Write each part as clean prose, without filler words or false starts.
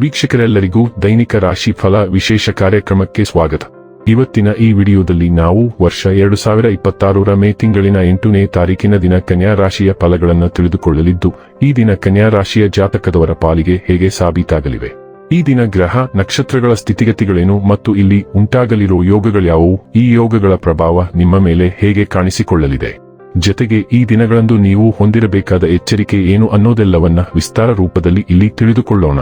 ವೀಕ್ಷಕರೆಲ್ಲರಿಗೂ ದೈನಿಕ ರಾಶಿ ಫಲ ವಿಶೇಷ ಕಾರ್ಯಕ್ರಮಕ್ಕೆ ಸ್ವಾಗತ. ಇವತ್ತಿನ ಈ ವಿಡಿಯೋದಲ್ಲಿ ನಾವು ವರ್ಷ 2026ರ ಮೇ ತಿಂಗಳಿನ 8ನೇ ತಾರೀಕಿನ ದಿನ ಕನ್ಯಾ ರಾಶಿಯ ಫಲಗಳನ್ನು ತಿಳಿದುಕೊಳ್ಳಲಿದ್ದು, ಈ ದಿನ ಕನ್ಯಾ ರಾಶಿಯ ಜಾತಕದವರ ಪಾಲಿಗೆ ಹೇಗೆ ಸಾಬೀತಾಗಲಿವೆ, ಈ ದಿನ ಗ್ರಹ ನಕ್ಷತ್ರಗಳ ಸ್ಥಿತಿಗತಿಗಳೇನು ಮತ್ತು ಇಲ್ಲಿ ಉಂಟಾಗಲಿರುವ ಯೋಗಗಳ್ಯಾವುವು, ಈ ಯೋಗಗಳ ಪ್ರಭಾವ ನಿಮ್ಮ ಮೇಲೆ ಹೇಗೆ ಕಾಣಿಸಿಕೊಳ್ಳಲಿದೆ, ಜೊತೆಗೆ ಈ ದಿನಗಳಂದು ನೀವು ಹೊಂದಿರಬೇಕಾದ ಎಚ್ಚರಿಕೆ ಏನು ಅನ್ನೋದೆಲ್ಲವನ್ನ ವಿಸ್ತಾರ ರೂಪದಲ್ಲಿ ಇಲ್ಲಿ ತಿಳಿದುಕೊಳ್ಳೋಣ.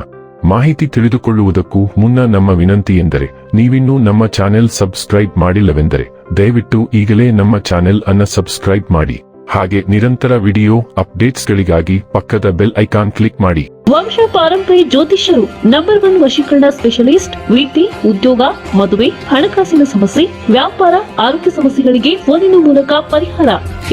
ಮಾಹಿತಿ ತಿಳಿದುಕೊಳ್ಳುವುದಕ್ಕೂ ಮುನ್ನ ನಮ್ಮ ವಿನಂತಿ ಎಂದರೆ, ನೀವಿನ್ನೂ ನಮ್ಮ ಚಾನೆಲ್ ಸಬ್ಸ್ಕ್ರೈಬ್ ಮಾಡಿಲ್ಲವೆಂದರೆ ದಯವಿಟ್ಟು ಈಗಲೇ ನಮ್ಮ ಚಾನೆಲ್ ಅನ್ನು ಸಬ್ಸ್ಕ್ರೈಬ್ ಮಾಡಿ. ಹಾಗೆ ನಿರಂತರ ವಿಡಿಯೋ ಅಪ್ಡೇಟ್ಸ್ಗಳಿಗಾಗಿ ಪಕ್ಕದ ಬೆಲ್ ಐಕಾನ್ ಕ್ಲಿಕ್ ಮಾಡಿ. ವಂಶ ಪಾರಂಪರ್ಯ ಜ್ಯೋತಿಷ್ಯರು ನಂಬರ್ 1 ವಶೀಕರಣ ಸ್ಪೆಷಲಿಸ್ಟ್. ವಿದ್ಯೆ, ಉದ್ಯೋಗ, ಮದುವೆ, ಹಣಕಾಸಿನ ಸಮಸ್ಯೆ, ವ್ಯಾಪಾರ, ಆರೋಗ್ಯ ಸಮಸ್ಯೆಗಳಿಗೆ ಫೋನಿನ ಮೂಲಕ ಪರಿಹಾರ.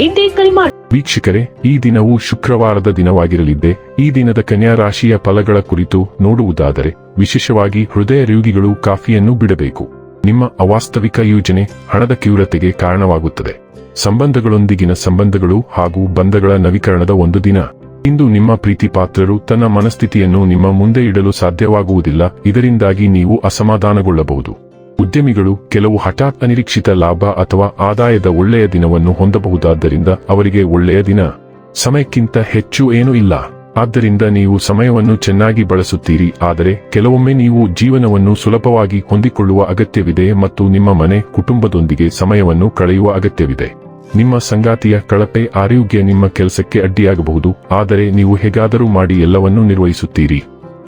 ಇಂದೇ ಕರೆ ಮಾಡಿ. ವೀಕ್ಷಕರೇ, ಈ ದಿನವು ಶುಕ್ರವಾರದ ದಿನವಾಗಿರಲಿದ್ದೆ. ಈ ದಿನದ ಕನ್ಯಾ ರಾಶಿಯ ಫಲಗಳ ಕುರಿತು ನೋಡುವುದಾದರೆ, ವಿಶೇಷವಾಗಿ ಹೃದಯ ರೋಗಿಗಳು ಕಾಫಿಯನ್ನು ಬಿಡಬೇಕು. ನಿಮ್ಮ ಅವಾಸ್ತವಿಕ ಯೋಜನೆ ಹಣದ ತೀವ್ರತೆಗೆ ಕಾರಣವಾಗುತ್ತದೆ. ಸಂಬಂಧಗಳೊಂದಿಗಿನ ಸಂಬಂಧಗಳು ಹಾಗೂ ಬಂಧಗಳ ನವೀಕರಣದ ಒಂದು ದಿನ. ಇಂದು ನಿಮ್ಮ ಪ್ರೀತಿ ಪಾತ್ರರು ತನ್ನ ಮನಸ್ಥಿತಿಯನ್ನು ನಿಮ್ಮ ಮುಂದೆ ಇಡಲು ಸಾಧ್ಯವಾಗುವುದಿಲ್ಲ. ಇದರಿಂದಾಗಿ ನೀವು ಅಸಮಾಧಾನಗೊಳ್ಳಬಹುದು. ಉದ್ಯಮಿಗಳು ಕೆಲವು ಹಠಾತ್ ಅನಿರೀಕ್ಷಿತ ಲಾಭ ಅಥವಾ ಆದಾಯದ ಒಳ್ಳೆಯ ದಿನವನ್ನು ಹೊಂದಬಹುದಾದ್ದರಿಂದ ಅವರಿಗೆ ಒಳ್ಳೆಯ ದಿನ. ಸಮಯಕ್ಕಿಂತ ಹೆಚ್ಚು ಏನೂ ಇಲ್ಲ. ಆದ್ದರಿಂದ ನೀವು ಸಮಯವನ್ನು ಚೆನ್ನಾಗಿ ಬಳಸುತ್ತೀರಿ. ಆದರೆ ಕೆಲವೊಮ್ಮೆ ನೀವು ಜೀವನವನ್ನು ಸುಲಭವಾಗಿ ಹೊಂದಿಕೊಳ್ಳುವ ಅಗತ್ಯವಿದೆ ಮತ್ತು ನಿಮ್ಮ ಮನೆ ಕುಟುಂಬದೊಂದಿಗೆ ಸಮಯವನ್ನು ಕಳೆಯುವ ಅಗತ್ಯವಿದೆ. ನಿಮ್ಮ ಸಂಗಾತಿಯ ಕಳಪೆ ಆರೋಗ್ಯ ನಿಮ್ಮ ಕೆಲಸಕ್ಕೆ ಅಡ್ಡಿಯಾಗಬಹುದು, ಆದರೆ ನೀವು ಹೇಗಾದರೂ ಮಾಡಿ ಎಲ್ಲವನ್ನೂ ನಿರ್ವಹಿಸುತ್ತೀರಿ.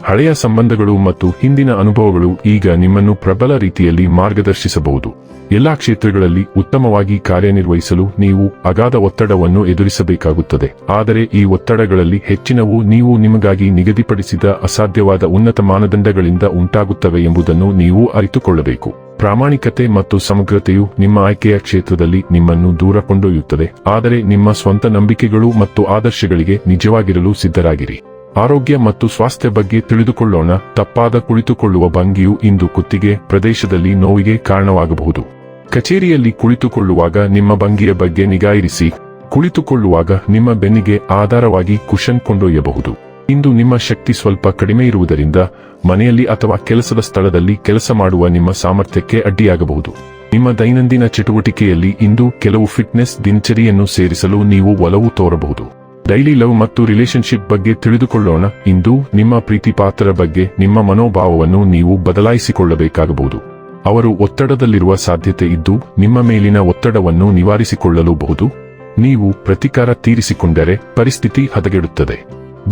ಹಳೆಯ ಸಂಬಂಧಗಳು ಮತ್ತು ಹಿಂದಿನ ಅನುಭವಗಳು ಈಗ ನಿಮ್ಮನ್ನು ಪ್ರಬಲ ರೀತಿಯಲ್ಲಿ ಮಾರ್ಗದರ್ಶಿಸಬಹುದು. ಎಲ್ಲಾ ಕ್ಷೇತ್ರಗಳಲ್ಲಿ ಉತ್ತಮವಾಗಿ ಕಾರ್ಯನಿರ್ವಹಿಸಲು ನೀವು ಅಗಾಧ ಒತ್ತಡವನ್ನು ಎದುರಿಸಬೇಕಾಗುತ್ತದೆ. ಆದರೆ ಈ ಒತ್ತಡಗಳಲ್ಲಿ ಹೆಚ್ಚಿನವು ನೀವು ನಿಮಗಾಗಿ ನಿಗದಿಪಡಿಸಿದ ಅಸಾಧ್ಯವಾದ ಉನ್ನತ ಮಾನದಂಡಗಳಿಂದ ಉಂಟಾಗುತ್ತವೆ ಎಂಬುದನ್ನು ನೀವು ಅರಿತುಕೊಳ್ಳಬೇಕು. ಪ್ರಾಮಾಣಿಕತೆ ಮತ್ತು ಸಮಗ್ರತೆಯು ನಿಮ್ಮ ಆಯ್ಕೆಯ ಕ್ಷೇತ್ರದಲ್ಲಿ ನಿಮ್ಮನ್ನು ದೂರ ಕೊಂಡೊಯ್ಯುತ್ತದೆ. ಆದರೆ ನಿಮ್ಮ ಸ್ವಂತ ನಂಬಿಕೆಗಳು ಮತ್ತು ಆದರ್ಶಗಳಿಗೆ ನಿಜವಾಗಿರಲು ಸಿದ್ಧರಾಗಿರಿ. ಆರೋಗ್ಯ ಮತ್ತು ಸ್ವಾಸ್ಥ್ಯ ಬಗ್ಗೆ ತಿಳಿದುಕೊಳ್ಳೋಣ. ತಪ್ಪಾದ ಕುಳಿತುಕೊಳ್ಳುವ ಭಂಗಿಯು ಇಂದು ಕುತ್ತಿಗೆ ಪ್ರದೇಶದಲ್ಲಿ ನೋವಿಗೆ ಕಾರಣವಾಗಬಹುದು. ಕಚೇರಿಯಲ್ಲಿ ಕುಳಿತುಕೊಳ್ಳುವಾಗ ನಿಮ್ಮ ಭಂಗಿಯ ಬಗ್ಗೆ ನಿಗಾ ಇರಿಸಿ. ಕುಳಿತುಕೊಳ್ಳುವಾಗ ನಿಮ್ಮ ಬೆನ್ನಿಗೆ ಆಧಾರವಾಗಿ ಕುಶನ್ ಕೊಂಡೊಯ್ಯಬಹುದು. ಇಂದು ನಿಮ್ಮ ಶಕ್ತಿ ಸ್ವಲ್ಪ ಕಡಿಮೆ ಇರುವುದರಿಂದ ಮನೆಯಲ್ಲಿ ಅಥವಾ ಕೆಲಸದ ಸ್ಥಳದಲ್ಲಿ ಕೆಲಸ ಮಾಡುವ ನಿಮ್ಮ ಸಾಮರ್ಥ್ಯಕ್ಕೆ ಅಡ್ಡಿಯಾಗಬಹುದು. ನಿಮ್ಮ ದೈನಂದಿನ ಚಟುವಟಿಕೆಯಲ್ಲಿ ಇಂದು ಕೆಲವು ಫಿಟ್ನೆಸ್ ದಿನಚರಿಯನ್ನು ಸೇರಿಸಲು ನೀವು ಒಲವು ತೋರಬಹುದು. ಡೈಲಿ ಲವ್ ಮತ್ತು ರಿಲೇಶನ್ಶಿಪ್ ಬಗ್ಗೆ ತಿಳಿದುಕೊಳ್ಳೋಣ. ಇಂದು ನಿಮ್ಮ ಪ್ರೀತಿ ಪಾತ್ರರ ಬಗ್ಗೆ ನಿಮ್ಮ ಮನೋಭಾವವನ್ನು ನೀವು ಬದಲಾಯಿಸಿಕೊಳ್ಳಬೇಕಾಗಬಹುದು. ಅವರು ಒತ್ತಡದಲ್ಲಿರುವ ಸಾಧ್ಯತೆ ಇದ್ದು ನಿಮ್ಮ ಮೇಲಿನ ಒತ್ತಡವನ್ನು ನಿವಾರಿಸಿಕೊಳ್ಳಲೂಬಹುದು. ನೀವು ಪ್ರತಿಕಾರ ತೀರಿಸಿಕೊಂಡರೆ ಪರಿಸ್ಥಿತಿ ಹದಗೆಡುತ್ತದೆ.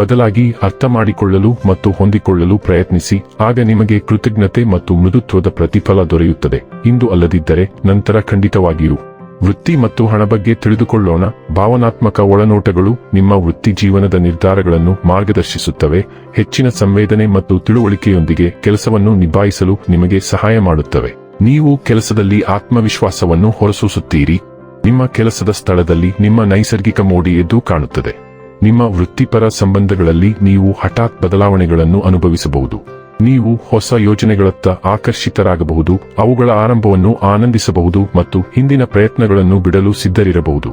ಬದಲಾಗಿ ಅರ್ಥ ಮಾಡಿಕೊಳ್ಳಲು ಮತ್ತು ಹೊಂದಿಕೊಳ್ಳಲು ಪ್ರಯತ್ನಿಸಿ. ಆಗ ನಿಮಗೆ ಕೃತಜ್ಞತೆ ಮತ್ತು ಮೃದುತ್ವದ ಪ್ರತಿಫಲ ದೊರೆಯುತ್ತದೆ. ಇಂದು ಅಲ್ಲದಿದ್ದರೆ ನಂತರ ಖಂಡಿತವಾಗಿಯೂ. ವೃತ್ತಿ ಮತ್ತು ಹಣ ಬಗ್ಗೆ ತಿಳಿದುಕೊಳ್ಳೋಣ. ಭಾವನಾತ್ಮಕ ಒಳನೋಟಗಳು ನಿಮ್ಮ ವೃತ್ತಿ ಜೀವನದ ನಿರ್ಧಾರಗಳನ್ನು ಮಾರ್ಗದರ್ಶಿಸುತ್ತವೆ. ಹೆಚ್ಚಿನ ಸಂವೇದನೆ ಮತ್ತು ತಿಳುವಳಿಕೆಯೊಂದಿಗೆ ಕೆಲಸವನ್ನು ನಿಭಾಯಿಸಲು ನಿಮಗೆ ಸಹಾಯ ಮಾಡುತ್ತವೆ. ನೀವು ಕೆಲಸದಲ್ಲಿ ಆತ್ಮವಿಶ್ವಾಸವನ್ನು ಹೊರಸೂಸುತ್ತೀರಿ. ನಿಮ್ಮ ಕೆಲಸದ ಸ್ಥಳದಲ್ಲಿ ನಿಮ್ಮ ನೈಸರ್ಗಿಕ ಮೋಡಿ ಎದ್ದು ಕಾಣುತ್ತದೆ. ನಿಮ್ಮ ವೃತ್ತಿಪರ ಸಂಬಂಧಗಳಲ್ಲಿ ನೀವು ಹಠಾತ್ ಬದಲಾವಣೆಗಳನ್ನು ಅನುಭವಿಸಬಹುದು. ನೀವು ಹೊಸ ಯೋಜನೆಗಳತ್ತ ಆಕರ್ಷಿತರಾಗಬಹುದು, ಅವುಗಳ ಆರಂಭವನ್ನು ಆನಂದಿಸಬಹುದು ಮತ್ತು ಹಿಂದಿನ ಪ್ರಯತ್ನಗಳನ್ನು ಬಿಡಲು ಸಿದ್ಧರಿರಬಹುದು.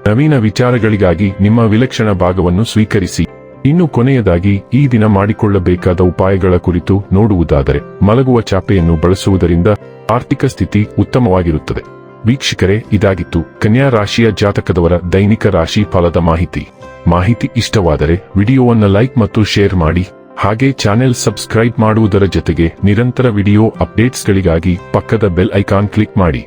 ನವೀನ ವಿಚಾರಗಳಿಗಾಗಿ ನಿಮ್ಮ ವಿಲಕ್ಷಣ ಭಾಗವನ್ನು ಸ್ವೀಕರಿಸಿ. ಇನ್ನು ಕೊನೆಯದಾಗಿ ಈ ದಿನ ಮಾಡಿಕೊಳ್ಳಬೇಕಾದ ಉಪಾಯಗಳ ಕುರಿತು ನೋಡುವುದಾದರೆ, ಮಲಗುವ ಚಾಪೆಯನ್ನು ಬಳಸುವುದರಿಂದ ಆರ್ಥಿಕ ಸ್ಥಿತಿ ಉತ್ತಮವಾಗಿರುತ್ತದೆ. ವೀಕ್ಷಕರೇ, ಇದಾಗಿತ್ತು ಕನ್ಯಾ ರಾಶಿಯ ಜಾತಕದವರ ದೈನಿಕ ರಾಶಿ ಫಲದ ಮಾಹಿತಿ ಇಷ್ಟವಾದರೆ ವಿಡಿಯೋವನ್ನು ಲೈಕ್ ಮತ್ತು ಶೇರ್ ಮಾಡಿ. ಹಾಗೆ ಚಾನೆಲ್ ಸಬ್ಸ್ಕ್ರೈಬ್ ಮಾಡುವುದರ ಜೊತೆಗೆ ನಿರಂತರ ವಿಡಿಯೋ ಅಪ್ಡೇಟ್ಸ್ಗಳಿಗಾಗಿ ಪಕ್ಕದ ಬೆಲ್ ಐಕಾನ್ ಕ್ಲಿಕ್ ಮಾಡಿ.